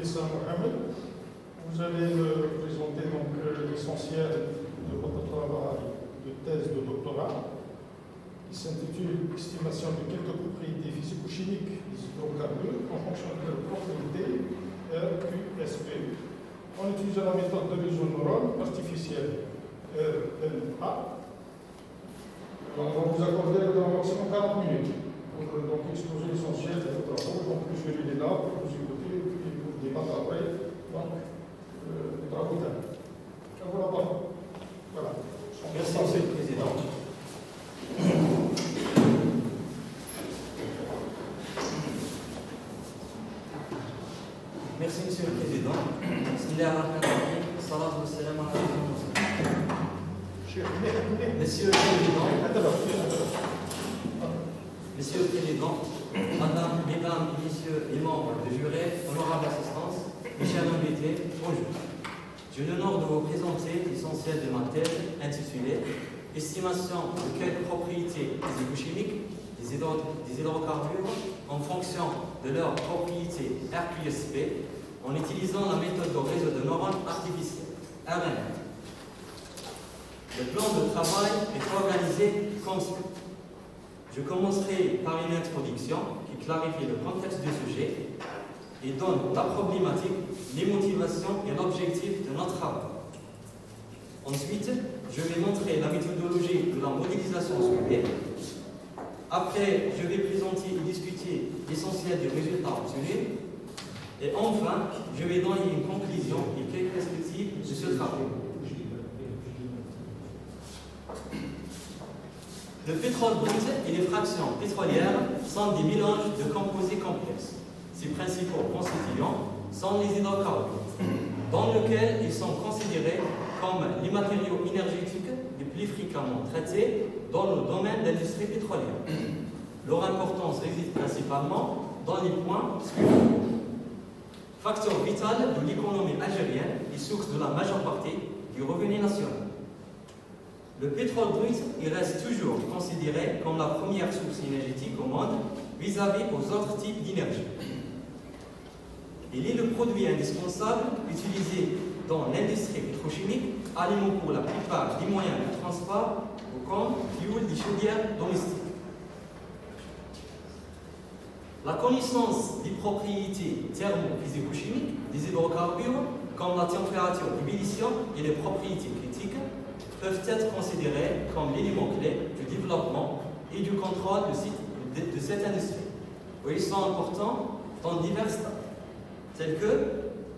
Idrissa Mohamed. Vous allez me présenter donc l'essentiel de votre travail de thèse de doctorat qui s'intitule Estimation de quelques propriétés physico-chimiques des hydrocarbures en fonction de leur propriété RQSP en utilisant la méthode de réseau neurone artificielle RNA. On va vous accorder dans maximum 40 minutes pour donc exposer l'essentiel de vos travaux. Donc, je vais les là pour vous écouter et vous débattre après. Donc, les travaux terminés. Voilà. Merci, Monsieur le Président. Merci, Monsieur le Président. Bismillahirrahmanirrahim. Salatu wassalam ala rasulillah. Monsieur le Président, Madame, Mesdames et Messieurs les membres de jury, honorable assistance, mes chers invités, bonjour. J'ai l'honneur de vous présenter l'essentiel de ma thèse intitulée Estimation de quelques propriétés physico-chimiques des hydrocarbures en fonction de leur propriété RQSP en utilisant la méthode de réseau de neurones artificiels, RNA. Le plan de travail est organisé comme suit. Je commencerai par une introduction qui clarifie le contexte du sujet et donne la problématique, les motivations et l'objectif de notre travail. Ensuite, je vais montrer la méthodologie de la modélisation suivie. Après, je vais présenter et discuter l'essentiel des résultats obtenus. Et enfin, je vais donner une conclusion et quelques perspectives de ce travail. Le pétrole brut et les fractions pétrolières sont des mélanges de composés complexes. Ses principaux constituants sont les hydrocarbures, dans lesquels ils sont considérés comme les matériaux énergétiques les plus fréquemment traités dans le domaine de l'industrie pétrolière. Leur importance réside principalement dans les points suivants. Facteur vital de l'économie algérienne et source de la majeure partie du revenu national. Le pétrole brut il reste toujours considéré comme la première source énergétique au monde vis-à-vis aux autres types d'énergie. Il est le produit indispensable utilisé dans l'industrie pétrochimique, aliment pour la plupart des moyens de transport ou comme fuel des chaudières domestiques. La connaissance des propriétés thermo-physico-chimiques des hydrocarbures, comme la température d'ébullition et les propriétés critiques, peuvent être considérées comme l'élément clé du développement et du contrôle de cette industrie, où ils sont importants dans divers stades, tels que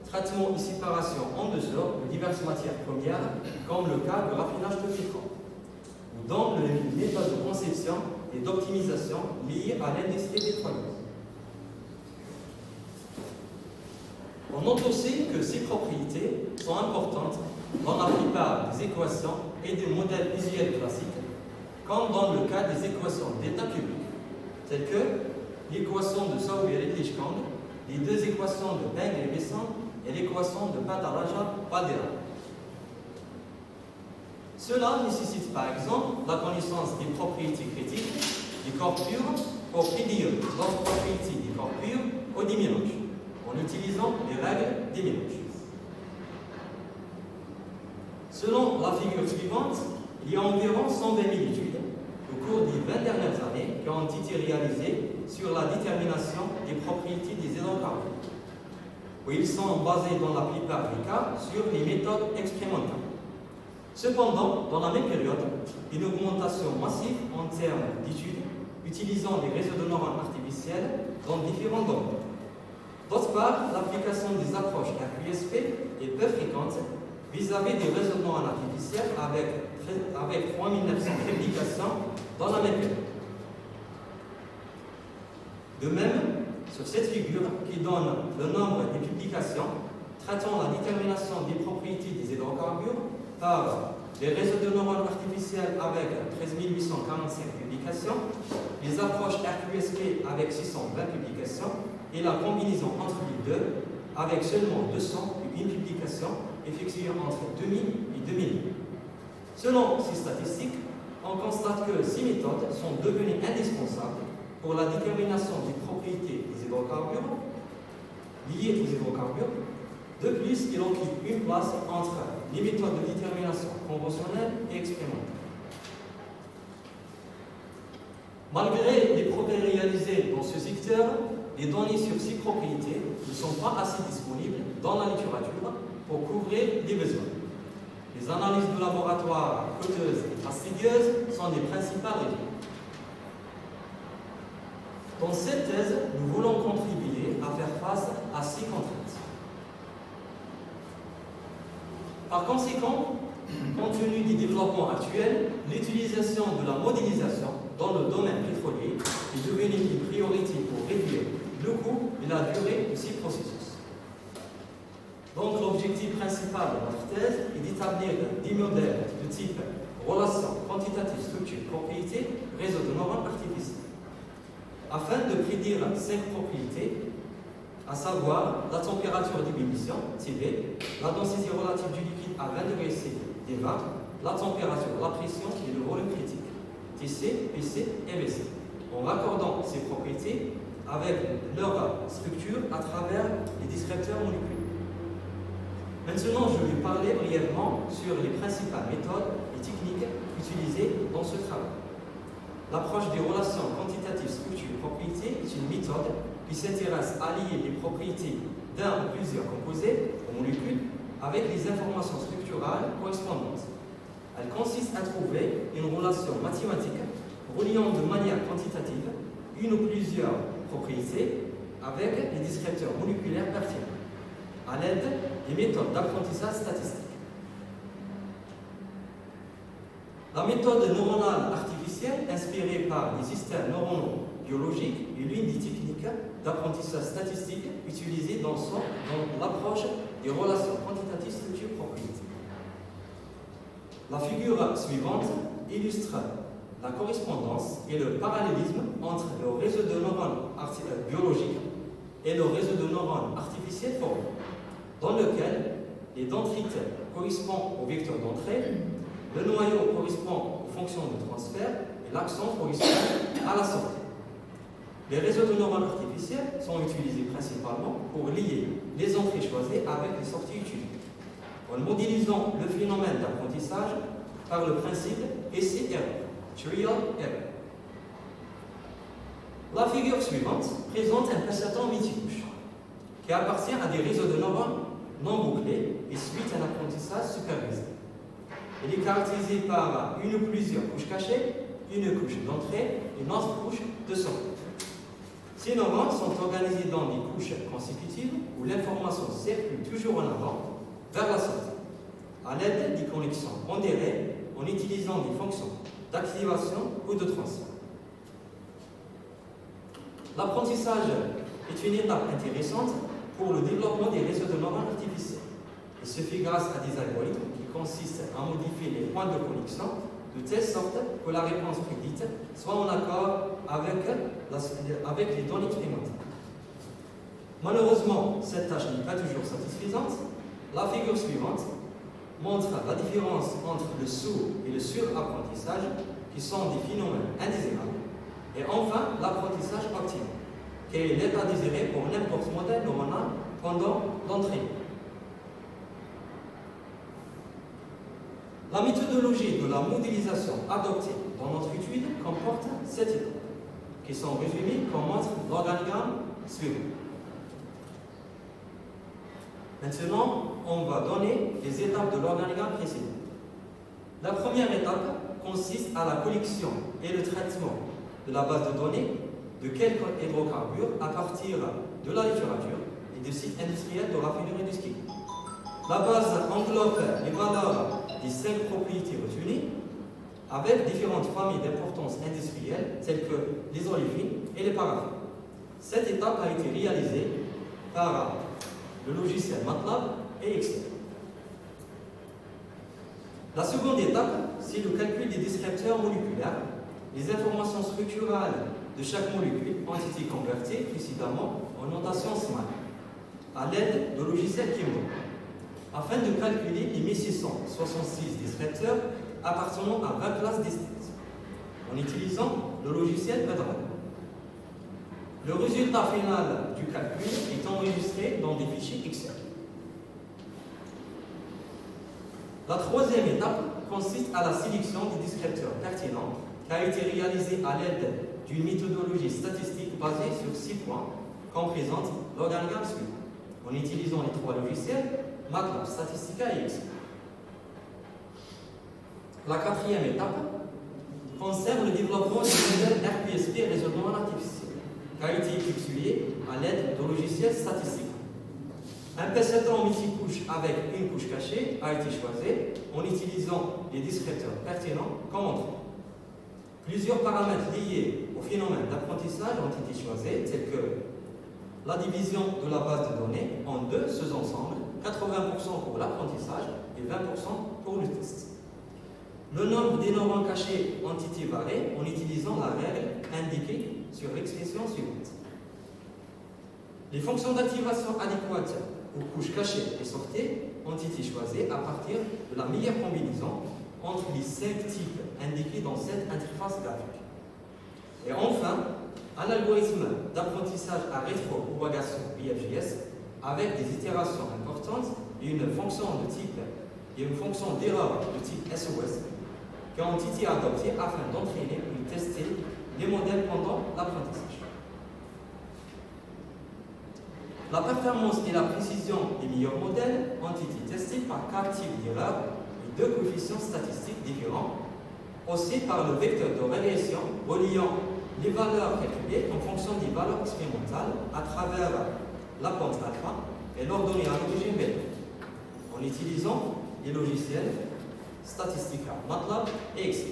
traitement et séparation en dessous de diverses matières premières, comme le cas du raffinage de pétrole, ou dans les méthodes de conception et d'optimisation liées à l'industrie pétrolière. On note aussi que ces propriétés sont importantes dans la plupart des équations et des modèles visuels classiques, comme dans le cas des équations d'état cubique, telles que l'équation de Sauer-Illich-Kong, les deux équations de Beng et Besson et l'équation de Padaraja-Padera. Cela nécessite par exemple la connaissance des propriétés critiques du corps pur pour prédire l'autre propriété du corps pur ou des mélanges, en utilisant les règles des mélanges. Selon la figure suivante, il y a environ 120 000 études au cours des 20 dernières années qui ont été réalisées sur la détermination des propriétés des hydrocarbures, où ils sont basés dans la plupart des cas sur les méthodes expérimentales. Cependant, dans la même période, une augmentation massive en termes d'études utilisant les réseaux de neurones artificiels dans différents domaines. D'autre part, l'application des approches RQSP est peu fréquente vis-à-vis des réseaux de neurones artificiels avec 3900 publications dans la même période. De même, sur cette figure qui donne le nombre de publications traitant la détermination des propriétés des hydrocarbures par les réseaux de neurones artificiels avec 13 845 publications, les approches RQSP avec 620 publications et la combinaison entre les deux avec seulement 201 publications effectuées entre 2000 et 2000. Selon ces statistiques, on constate que ces méthodes sont devenues indispensables pour la détermination des propriétés des hydrocarbures liées aux hydrocarbures hydrocarbures. De plus, il occupe une place entre les méthodes de détermination conventionnelles et expérimentales. Malgré les progrès réalisés dans ce secteur, les données sur ces propriétés ne sont pas assez disponibles dans la littérature pour couvrir les besoins. Les analyses de laboratoire coûteuses et fastidieuses sont les principales raisons. Dans cette thèse, nous voulons contribuer à faire face à ces contraintes. Par conséquent, compte tenu des développements actuels, l'utilisation de la modélisation dans le domaine pétrolier est devenue une priorité pour réduire le coût et la durée de ces processus. Donc, l'objectif principal de notre thèse est d'établir des modèles de type relation quantitative structure propriété réseau de neurones artificiels afin de prédire 5 propriétés, à savoir la température d'ébullition, TB, la densité relative du liquide à 20 degrés C, D20, la température, la pression et le volume critique, TC, PC et VC, en raccordant ces propriétés avec leur structure à travers les descripteurs moléculaires. Maintenant, je vais parler brièvement sur les principales méthodes et techniques utilisées dans ce travail. L'approche des relations quantitatives structure-propriété est une méthode qui s'intéresse à lier les propriétés d'un ou plusieurs composés ou molécules avec les informations structurales correspondantes. Elle consiste à trouver une relation mathématique reliant de manière quantitative une ou plusieurs propriétés avec les descripteurs moléculaires pertinents, à l'aide des méthodes d'apprentissage statistique. La méthode neuronale artificielle, inspirée par les systèmes neuronaux biologiques, est l'une des techniques d'apprentissage statistique utilisées dans l'approche des relations quantitatives structure-propriété. La figure suivante illustre la correspondance et le parallélisme entre le réseau de neurones biologiques et le réseau de neurones artificiels formés, dans lequel les dendrites correspondent au vecteur d'entrée, le noyau correspond aux fonctions de transfert et l'axon correspond à la sortie. Les réseaux de neurones artificiels sont utilisés principalement pour lier les entrées choisies avec les sorties utilisées, en modélisant le phénomène d'apprentissage par le principe essai-erreur, trial error. La figure suivante présente un percepteur multicouche qui appartient à des réseaux de neurones non bouclés et suit un apprentissage supervisé. Il est caractérisé par une ou plusieurs couches cachées, une couche d'entrée et une autre couche de sortie. Ces neurones sont organisés dans des couches consécutives où l'information circule toujours en avant vers la sortie, à l'aide des connexions pondérées en utilisant des fonctions d'activation ou de transfert. L'apprentissage est une étape intéressante pour le développement des réseaux de neurones artificiels. Il se fait grâce à des algorithmes qui consistent à modifier les points de connexion de telle sorte que la réponse prédite soit en accord avec les données expérimentales. Malheureusement, cette tâche n'est pas toujours satisfaisante. La figure suivante montre la différence entre le sous- et le surapprentissage, qui sont des phénomènes indésirables, et enfin l'apprentissage optimal, qui est l'état désiré pour n'importe quel modèle neuronal pendant l'entraînement. La méthodologie de la modélisation adoptée dans notre étude comporte 7 étapes, qui sont résumées comme montre l'organigramme suivant. Maintenant, on va donner les étapes de l'organigramme précédent. La première étape consiste à la collection et le traitement de la base de données de quelques hydrocarbures à partir de la littérature et de sites industriels de raffinerie du ski. La base englobe les valeurs des 5 propriétés retenues avec différentes familles d'importance industrielle telles que les olivines et les paraffines. Cette étape a été réalisée par le logiciel MATLAB et Excel. La seconde étape, c'est le calcul des descripteurs moléculaires. Les informations structurales de chaque molécule ont été converties précédemment en notation SMAL à l'aide de logiciels Kimbo, afin de calculer les 1666 descripteurs appartenant à 20 classes distinctes, en utilisant le logiciel Bedrock. Le résultat final du calcul est enregistré dans dans des fichiers Excel. La troisième étape consiste à la sélection des descripteurs pertinents qui a été réalisée à l'aide d'une méthodologie statistique basée sur 6 points qu'on présente l'organigramme suivant, en utilisant les 3 logiciels MATLAB, Statistica et Excel. La quatrième étape concerne le développement du modèle RPSP raisonnement artificiel, qui a été effectué à l'aide de logiciels statistiques. Un précédent multicouche avec une couche cachée a été choisi en utilisant les descripteurs pertinents comme montré. Plusieurs paramètres liés au phénomène d'apprentissage ont été choisis, tels que la division de la base de données en 2 sous-ensembles, 80% pour l'apprentissage et 20% pour le test. Le nombre des neurones cachés entités variées en utilisant la règle indiquée sur l'expression suivante. Les fonctions d'activation adéquates aux couches cachées et sorties ont été choisies à partir de la meilleure combinaison entre les 5 types indiqués dans cette interface graphique. Et enfin, un algorithme d'apprentissage à rétropropagation IFGS avec des itérations importantes et une fonction d'erreur de type SOS qui ont été adoptées afin d'entraîner et tester les modèles pendant l'apprentissage. La performance et la précision des meilleurs modèles ont été testés par 4 types d'erreurs et 2 coefficients statistiques différents, aussi par le vecteur de régression reliant les valeurs calculées en fonction des valeurs expérimentales à travers la pente alpha et l'ordonnée à l'origine bêta, en utilisant les logiciels Statistica, MATLAB et Excel.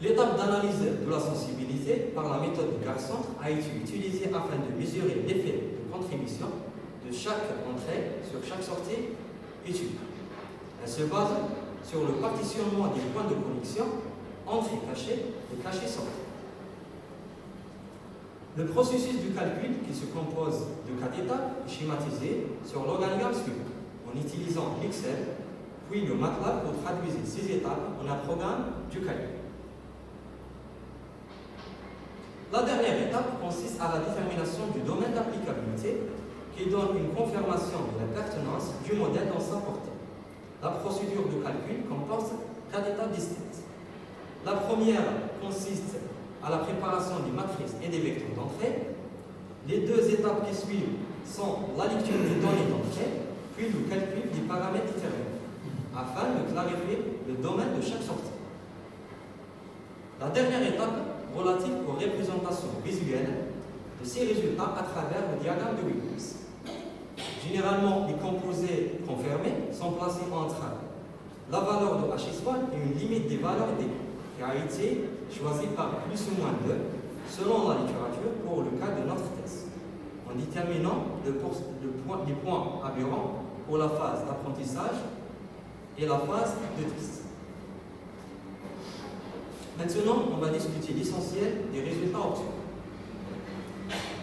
L'étape d'analyse de la sensibilité par la méthode de Garçon a été utilisée afin de mesurer l'effet de contribution de chaque entrée sur chaque sortie étudiée. Elle se base sur le partitionnement des points de connexion entrée cachée et cachée sortie. Le processus du calcul, qui se compose de 4 étapes, est schématisé sur l'organigramme suivant, en utilisant l'Excel, puis le MATLAB pour traduire ces étapes en un programme du calcul. La dernière étape consiste à la détermination du domaine d'applicabilité qui donne une confirmation de la pertinence du modèle dans sa portée. La procédure de calcul comporte 4 étapes distinctes. La première consiste à la préparation des matrices et des vecteurs d'entrée. Les 2 étapes qui suivent sont la lecture des données d'entrée, puis le calcul des paramètres déterminés, afin de clarifier le domaine de chaque sortie. La dernière étape relative aux représentations visuelles de ces résultats à travers le diagramme de Williams. Généralement, les composés confirmés sont placés entre la valeur de H1 et une limite des valeurs D, qui a été choisie par plus ou moins 2, selon la littérature pour le cas de notre test, en déterminant les points aberrants pour la phase d'apprentissage et la phase de test. Maintenant, on va discuter l'essentiel des résultats obtenus.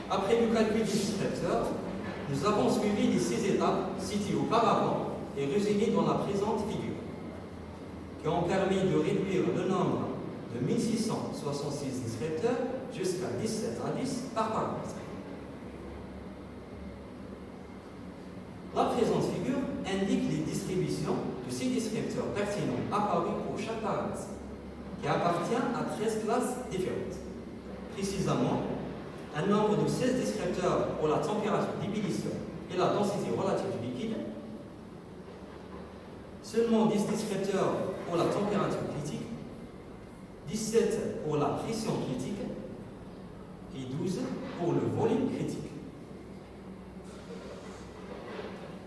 Après le calcul du descripteur, nous avons suivi les 6 étapes citées auparavant et résumées dans la présente figure, qui ont permis de réduire le nombre de 1666 descripteurs jusqu'à 17 indices par paramètre. La présente figure indique les distributions de ces descripteurs pertinents apparus pour chaque paramètre, qui appartient à 13 classes différentes. Précisément, un nombre de 16 descripteurs pour la température d'ébullition et la densité relative du liquide, seulement 10 descripteurs pour la température critique, 17 pour la pression critique et 12 pour le volume critique.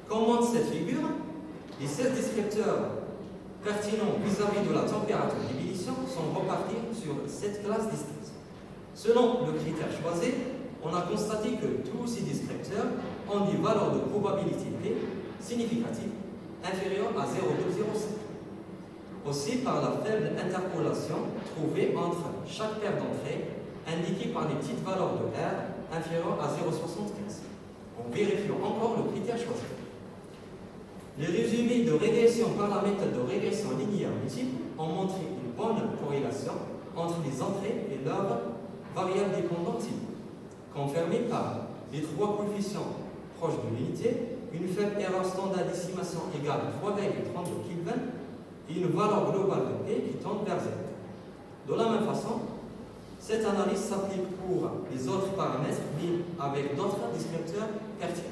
Comme montre cette figure, les 16 descripteurs pertinents vis-à-vis de la température d'ébullition sont repartis sur 7 classes distinctes. Selon le critère choisi, on a constaté que tous ces descripteurs ont des valeurs de probabilité P significatives inférieures à 0,05. Aussi par la faible interpolation trouvée entre chaque paire d'entrées, indiquée par des petites valeurs de R inférieures à 0,75. En vérifiant encore le critère choisi. Les résumés de régression par la méthode de régression linéaire multiple ont montré une bonne corrélation entre les entrées et leurs variables dépendantes. confirmée par les trois coefficients proches de l'unité, une faible erreur standard d'estimation égale à 3,32 Kelvin et une valeur globale de P qui tend vers 0. De la même façon, cette analyse s'applique pour les autres paramètres, mais avec d'autres descripteurs pertinents.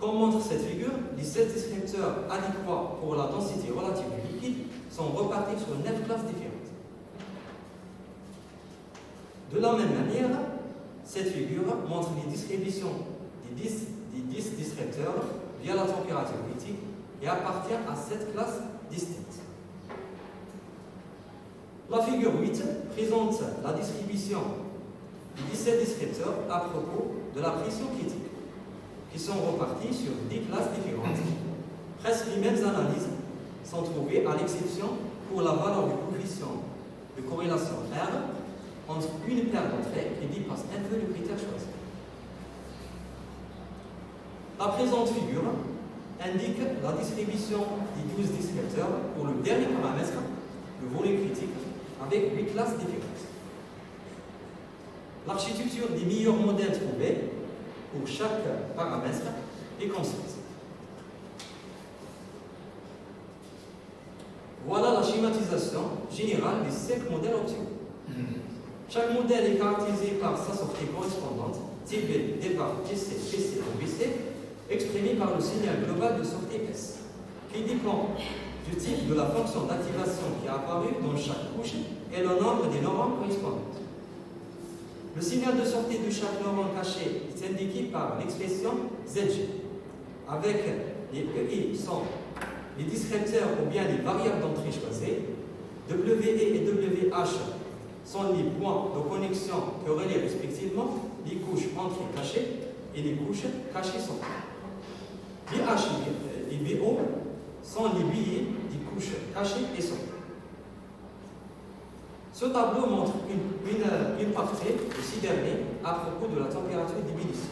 Comme montre cette figure, les 7 descripteurs adéquats pour la densité relative du liquide sont repartis sur 9 classes différentes. De la même manière, cette figure montre les distributions des 10 descripteurs via la température critique et appartient à 7 classes distinctes. La figure 8 présente la distribution des 17 descripteurs à propos de la pression critique, qui sont repartis sur 10 classes différentes. Presque les mêmes analyses sont trouvées à l'exception pour la valeur du coefficient de corrélation R entre une paire d'entre elles qui dépasse un peu le critère choisi. La présente figure indique la distribution des 12 descripteurs pour le dernier paramètre, le volume critique, avec 8 classes différentes. L'architecture des meilleurs modèles trouvés pour chaque paramètre est constante. Voilà la schématisation générale des 5 modèles optimaux. Chaque modèle est caractérisé par sa sortie correspondante, TB, départ, TC, PC ou BC, exprimée par le signal global de sortie S, qui dépend du type de la fonction d'activation qui est apparue dans chaque couche et le nombre des neurones correspondantes. Le signal de sortie de chaque neurone caché est indiqué par l'expression ZG, avec les EI sont les descripteurs ou bien les variables d'entrée choisies, WE et WH sont les points de connexion que relient respectivement les couches entrées cachées et les couches cachées sorties. Les H et les BO sont les billets des couches cachées et sorties. Ce tableau montre une partie de ces derniers à propos de la température d'ébullition.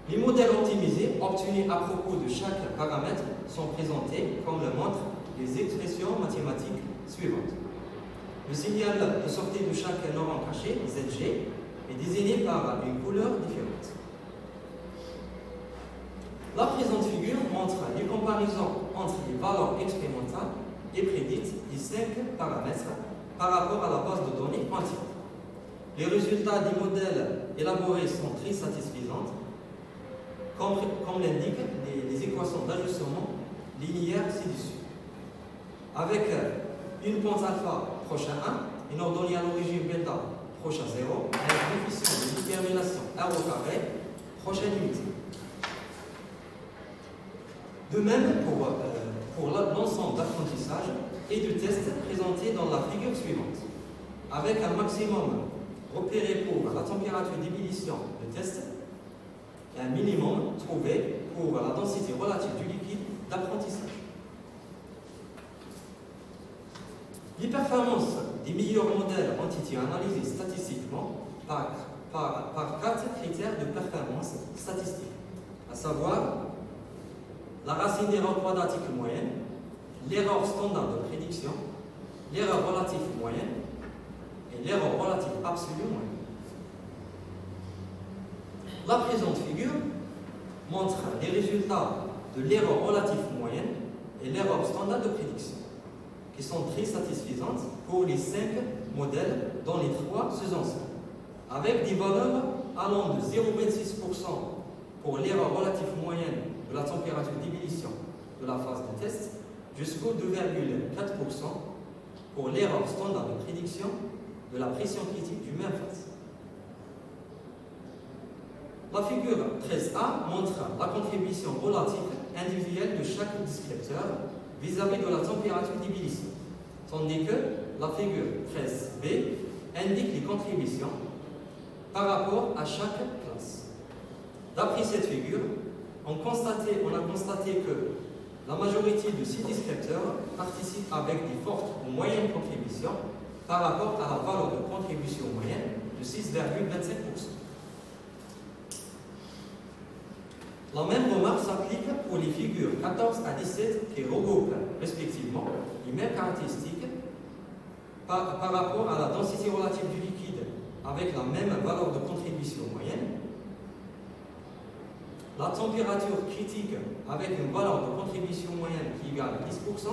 Les modèles optimisés obtenus à propos de chaque paramètre sont présentés comme le montrent les expressions mathématiques suivantes. Le signal de sortie de chaque neurone caché, ZG, est désigné par une couleur différente. La présente figure montre les comparaisons entre les valeurs expérimentales et prédites des 5 paramètres par rapport à la base de données quantique. Les résultats des modèles élaborés sont très satisfaisants, comme l'indiquent les équations d'ajustement linéaire ci-dessus. Avec une pente alpha proche à 1, une ordonnée à l'origine bêta proche à 0, et un coefficient de détermination R au carré proche à l'unité. De même pour l'ensemble d'apprentissage et de tests présentés dans la figure suivante, avec un maximum repéré pour la température d'ébullition de test et un minimum trouvé pour la densité relative du liquide d'apprentissage. Les performances des meilleurs modèles ont été analysées statistiquement par 4 critères de performance statistique, à savoir la racine d'erreur quadratique moyenne, l'erreur standard de prédiction, l'erreur relative moyenne et l'erreur relative absolue moyenne. La présente figure montre les résultats de l'erreur relative moyenne et l'erreur standard de prédiction, qui sont très satisfaisantes pour les 5 modèles dans les 3 sous-ensembles, avec des valeurs allant de 0,26% pour l'erreur relative moyenne de la température d'ébullition de la phase de test jusqu'au 2,4% pour l'erreur standard de prédiction de la pression critique du même phase. La figure 13a montre la contribution relative individuelle de chaque descripteur vis-à-vis de la température d'ébullition, tandis que la figure 13b indique les contributions par rapport à chaque classe. D'après cette figure, on a constaté que la majorité de ces descripteurs participent avec des fortes ou moyennes contributions par rapport à la valeur de contribution moyenne de 6,25%. La même remarque s'applique pour les figures 14 à 17 qui regroupent respectivement les mêmes caractéristiques par rapport à la densité relative du liquide avec la même valeur de contribution moyenne, la température critique avec une valeur de contribution moyenne qui égale 10%,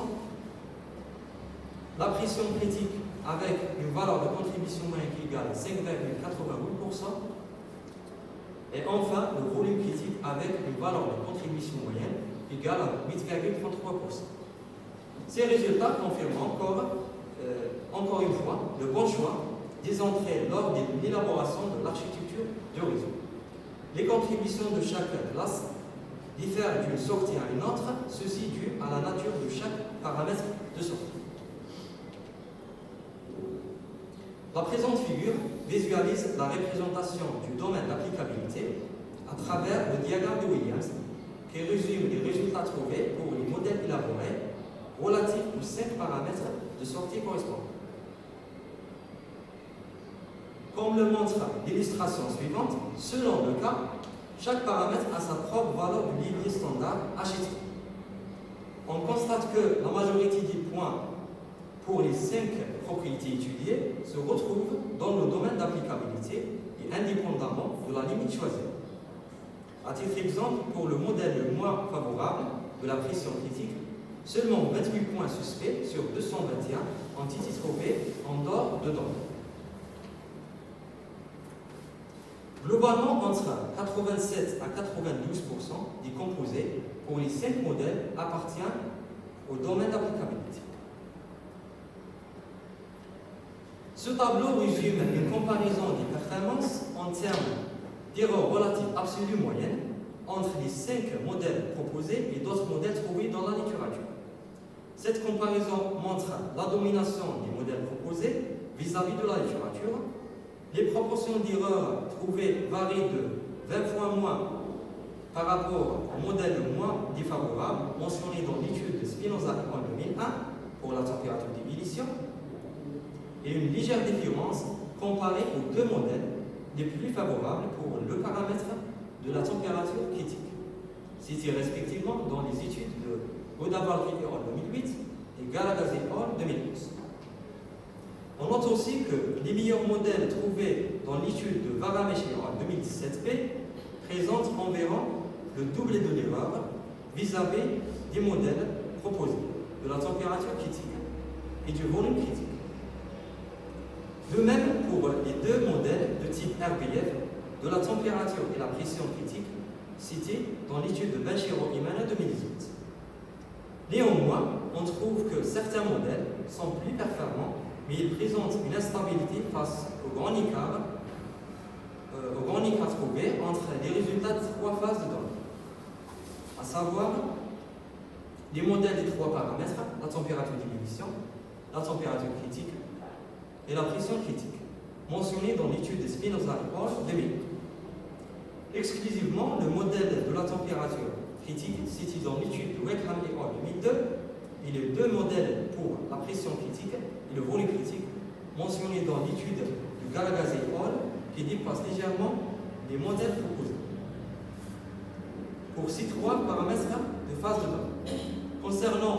la pression critique avec une valeur de contribution moyenne qui égale 5,88%, et enfin le volume critique avec une valeur de contribution moyenne égale à 8,33%. Ces résultats confirment encore une fois le bon choix des entrées lors de l'élaboration de l'architecture du réseau. Les contributions de chaque classe diffèrent d'une sortie à une autre, ceci dû à la nature de chaque paramètre de sortie. La présente figure visualise la représentation du domaine d'applicabilité à travers le diagramme de Williams qui résume les résultats trouvés pour les modèles élaborés relatifs aux 5 paramètres de sortie correspondants. Comme le montre l'illustration suivante, selon le cas, chaque paramètre a sa propre valeur de levier standard HT. On constate que la majorité des points pour les 5 propriétés étudiées se retrouvent dans le domaine d'applicabilité et indépendamment de la limite choisie. À titre d'exemple, pour le modèle le moins favorable de la pression critique, seulement 28 points suspects sur 221 ont été trouvés en dehors de données. Globalement, entre 87 à 92% des composés pour les 5 modèles appartiennent au domaine d'applicabilité. Ce tableau résume une comparaison des performances en termes d'erreurs relatives absolues moyennes entre les 5 modèles proposés et d'autres modèles trouvés dans la littérature. Cette comparaison montre la domination des modèles proposés vis-à-vis de la littérature. Les proportions d'erreurs trouvées varient de 20 fois moins par rapport au modèle le moins défavorable mentionné dans l'étude de Spinoza en 2001 pour la température d'ébullition et une légère différence comparée aux 2 modèles les plus favorables pour le paramètre de la température critique, cités respectivement dans les études de Godavalli en 2008 et Galagazzi en 2011. On note aussi que les meilleurs modèles trouvés dans l'étude de Varameshi en 2017b présentent environ le double de l'erreur vis-à-vis des modèles proposés, de la température critique et du volume critique. De même pour les 2 modèles de type RBF de la température et la pression critique cités dans l'étude de Benchiro et Mana 2018. Néanmoins, on trouve que certains modèles sont plus performants, mais ils présentent une instabilité face au grand écart trouvé entre les résultats de 3 phases de données, à savoir les modèles des 3 paramètres, la température d'ébullition, la température critique et la pression critique, mentionnés dans l'étude de Spinoza et Hall 2000. Exclusivement, le modèle de la température critique cité dans l'étude de Wickham et Hall 2002 et les 2 modèles pour la pression critique et le volume critique mentionnés dans l'étude de Galagazzi et Hall qui dépassent légèrement les modèles proposés. Pour ces 3 paramètres de phase de données. Concernant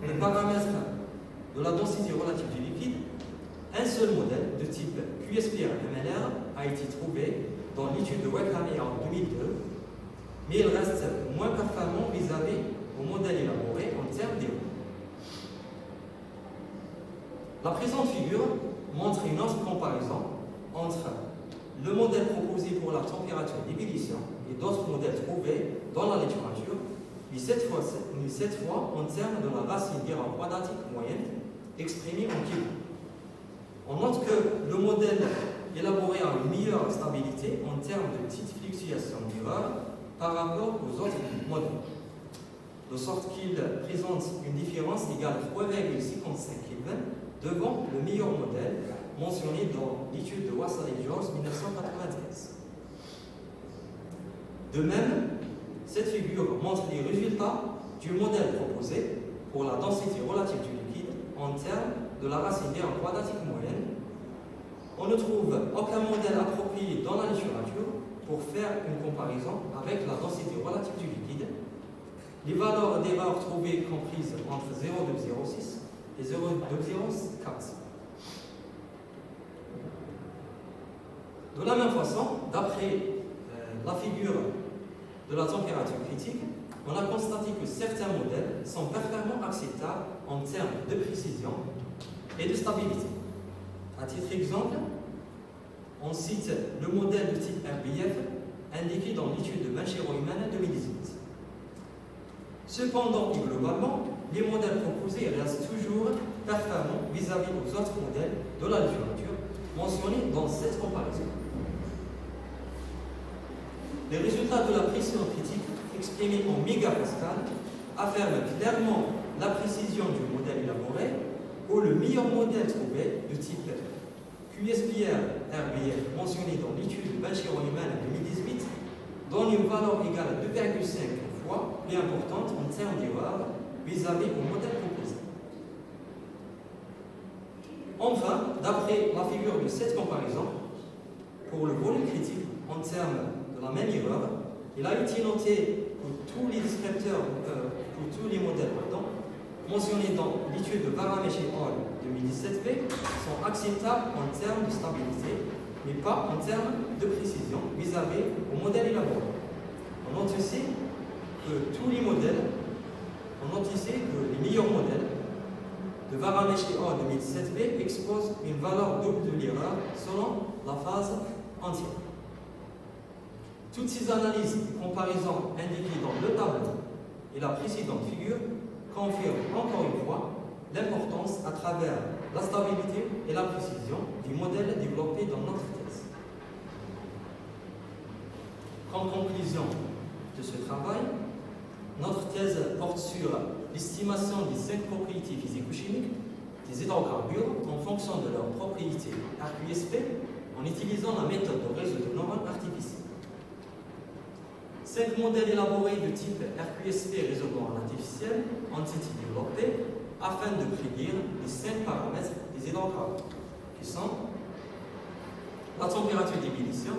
le paramètre de la densité relative du liquide, un seul modèle de type QSPR-MLR a été trouvé dans l'étude de Wickham en 2002, mais il reste moins performant vis-à-vis au modèle élaboré en termes d'erreur. La présente figure montre une autre comparaison entre le modèle proposé pour la température d'ébullition et d'autres modèles trouvés dans la littérature, mais cette fois en termes de la racine d'erreur quadratique moyenne exprimée en kilo. On note que le modèle élaboré a une meilleure stabilité en termes de petites fluctuations d'erreur par rapport aux autres modèles, de sorte qu'il présente une différence égale à 3,55 Kelvin devant le meilleur modèle mentionné dans l'étude de Wassel et George 1993. De même, cette figure montre les résultats du modèle proposé pour la densité relative du liquide en termes de la racine d'erreur quadratique moyenne. On ne trouve aucun modèle approprié dans la littérature pour faire une comparaison avec la densité relative du liquide. Les valeurs d'erreur trouvées comprises entre 0,206 et 0,204. De la même façon, d'après la figure de la température critique, on a constaté que certains modèles sont parfaitement acceptables en termes de précision et de stabilité. À titre d'exemple, on cite le modèle de type RBF indiqué dans l'étude de Banchero-Humaine 2018. Cependant et globalement, les modèles proposés restent toujours performants vis-à-vis aux autres modèles de la littérature mentionnés dans cette comparaison. Les résultats de la pression critique exprimés en mégapascal affirment clairement la précision du modèle élaboré ou le meilleur modèle trouvé de type QSPR RBF mentionné dans l'étude de Banchero-Humaine 2018 donne une valeur égale à 2,5 fois plus importante en termes d'erreur vis-à-vis au modèle proposé. Enfin, d'après la figure de cette comparaison, pour le volume critique en termes de la même erreur, il a été noté pour tous les descripteurs, pour tous les modèles mentionnés dans l'étude de Baramesh et al. 2017b sont acceptables en termes de stabilité, mais pas en termes de précision vis-à-vis au modèle élaboré. On note ici que tous les modèles, on note ici que les meilleurs modèles de Baramesh et al. 2017b exposent une valeur double de l'erreur selon la phase entière. Toutes ces analyses de comparaison indiquées dans le tableau et la précédente figure confirment encore une fois l'importance à travers la stabilité et la précision du modèle développé dans notre thèse. En conclusion de ce travail, notre thèse porte sur l'estimation des 5 propriétés physico-chimiques des hydrocarbures en fonction de leurs propriétés RQSP en utilisant la méthode de réseau de neurones artificiels. 5 modèles élaborés de type RQSP réseau de neurones artificiels ont été développés afin de prédire les 5 paramètres des hydrocarbures, qui sont la température d'ébullition,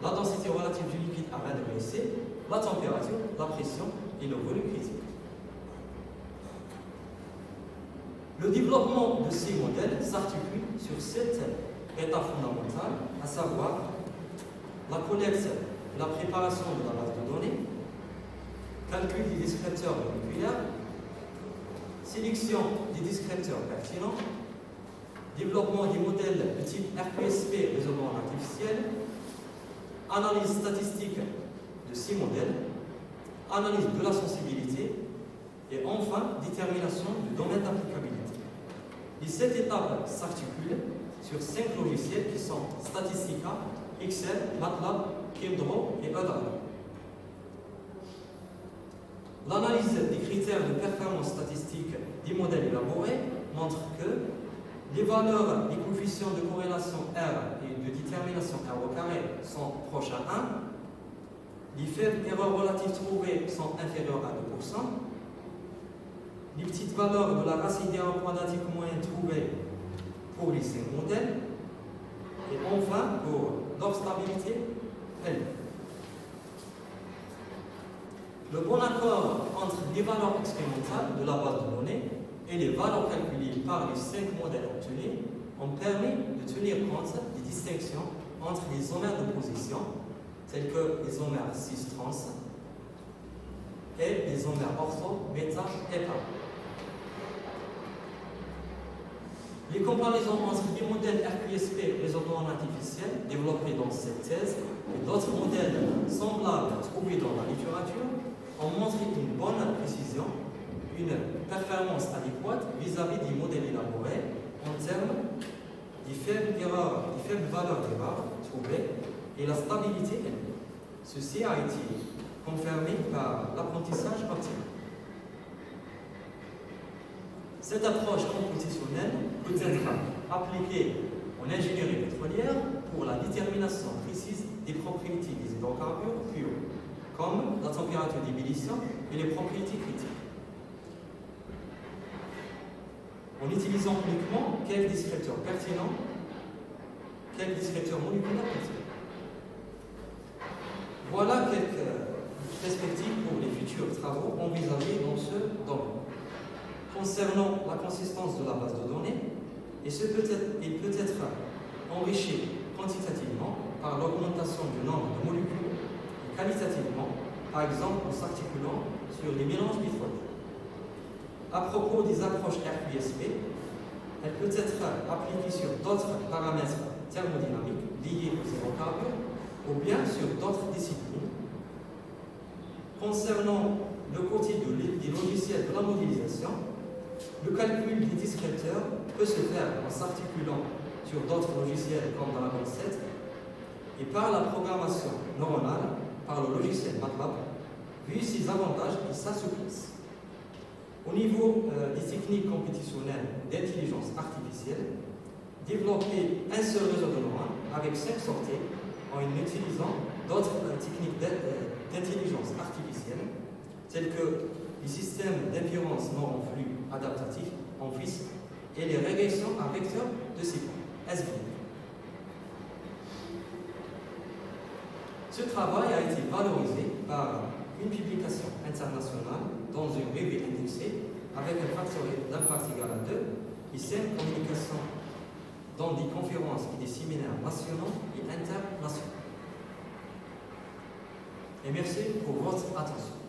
la densité relative du liquide à 20 degrés C, la température, la pression et le volume critique. Le développement de ces modèles s'articule sur 7 étapes fondamentales, à savoir la collecte et la préparation de la base de données, calcul des descripteurs moléculaires, sélection des descripteurs pertinents, développement des modèles de type RQSP réseau de neurones artificiels, analyse statistique de ces modèles, analyse de la sensibilité et enfin détermination du domaine d'applicabilité. Les 7 étapes s'articulent sur 5 logiciels qui sont Statistica, Excel, MATLAB, ChemDraw et Ödra. L'analyse des critères de performance statistique des modèles élaborés montre que les valeurs des coefficients de corrélation R et de détermination R au carré sont proches à 1, les faibles erreurs relatives trouvées sont inférieures à 2%, les petites valeurs de la race idéale quadratique moyenne trouvées pour les 5 modèles, et enfin pour leur stabilité élevée. Le bon accord entre les valeurs expérimentales de la base de données et les valeurs calculées par les 5 modèles obtenus ont permis de tenir compte des distinctions entre les isomères de position, tels que les isomères cis-trans et les isomères ortho, bêta et alpha. Les comparaisons entre les modèles RQSP réseau de neurones artificiels développés dans cette thèse et d'autres modèles semblables trouvés dans la littérature ont montré une bonne précision, une performance adéquate vis-à-vis des modèles élaborés en termes des faibles valeurs d'erreur trouvées et la stabilité élevée. Ceci a été confirmé par l'apprentissage optimal. Cette approche computationnelle peut être appliquée en ingénierie pétrolière pour la détermination précise des propriétés des hydrocarbures purs, comme la température d'ébullition et les propriétés critiques, en utilisant uniquement quelques descripteurs pertinents, quelques descripteurs moléculaires pertinents. Voilà quelques perspectives pour les futurs travaux envisagés dans ce domaine. Concernant la consistance de la base de données, il peut être enrichi quantitativement par l'augmentation du nombre de molécules et qualitativement, par exemple en s'articulant sur les mélanges pétroliers. À propos des approches RQSP, elle peut être appliquée sur d'autres paramètres thermodynamiques liés aux hydrocarbures ou bien sur d'autres disciplines. Concernant le côté des logiciels de la modélisation, le calcul des descripteurs peut se faire en s'articulant sur d'autres logiciels comme Dragon 7 et par la programmation neuronale par le logiciel MATLAB, vu ses avantages et s'assouplissent. Au niveau des techniques compétitionnelles d'intelligence artificielle, développer un seul réseau de neurones avec 5 sorties en utilisant d'autres techniques d'intelligence artificielle, telles que les systèmes d'inférence neuron-flux adaptatifs en FIS et les régressions à vecteurs de séquences, SVM. Ce travail a été valorisé par une publication internationale dans une revue indexée avec un facteur d'impact égal à 2 et 5 communications dans des conférences et des séminaires nationaux et internationaux. Et merci pour votre attention.